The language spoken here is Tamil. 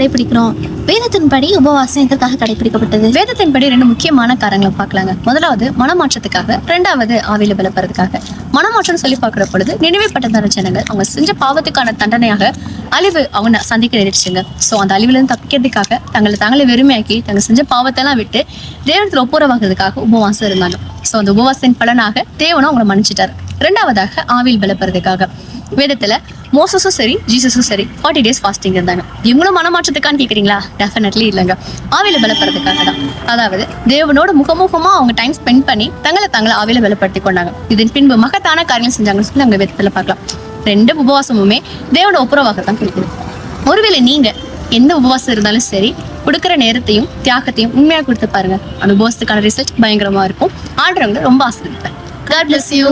கடைபிடிக்கிறோம்? வேதத்தின்படி உபவாசம் எதற்காக கடைபிடிக்கப்பட்டது? வேதத்தின்படி 2 முக்கியமான காரணங்களை பார்க்கலாங்க. முதலாவது மனமாற்றத்துக்காக, 2வது ஆவியில பலப்படுறதுக்காக. மனமாற்றம் சொல்லி பார்க்கிற பொழுது நினைவே பட்டதான ஜனங்கள் அவங்க செஞ்ச பாவத்துக்கான தண்டனையாக அழிவு அவங்க சந்திக்க நேரிடுச்சுங்க. ஸோ அந்த அழிவுலேருந்து தப்பிக்கிறதுக்காக தங்களை வெறுமையாக்கி தங்க செஞ்ச பாவத்தெல்லாம் விட்டு தேவனத்தில் ஒப்புரவாகிறதுக்காக உபவாசம் இருந்தாங்க. ஸோ அந்த உபவாசத்தின் பலனாக தேவனும் அவங்களை மன்னிச்சிட்டாரு. 2வதாக ஆவியில் பலப்படுறதுக்காக. வேதத்துல மோசஸும் சரி ஜீசஸும் சரி 40 days ஃபாஸ்டிங் இருந்தாங்க. இவங்களும் மனமாற்றத்துக்கான்னு கேட்குறீங்களா? டெஃபினெட்லி இல்லைங்க. ஆவியில பலப்படுறதுக்காக தான். அதாவது தேவனோட முகமுகமா அவங்க டைம் ஸ்பெண்ட் பண்ணி தங்களை ஆவியில பலப்படுத்தி கொண்டாங்க. இதன் பின்பு மகத்தான காரியங்கள் செஞ்சாங்கன்னு சொல்லி நாங்கள் வேதத்துல பார்க்கலாம். 2 உபவாசமுமே தேவனோட ஒப்புரவாக தான் கிடைக்குது. ஒருவேளை நீங்க எந்த உபவாசம் இருந்தாலும் சரி, கொடுக்குற நேரத்தையும் தியாகத்தையும் உண்மையாக கொடுத்து பாருங்க. அந்த உபவாசத்துக்கான ரிசல்ட் பயங்கரமா இருக்கும். ஆண்டவங்க ரொம்ப ஆசீர்வதிப்பார். God bless you.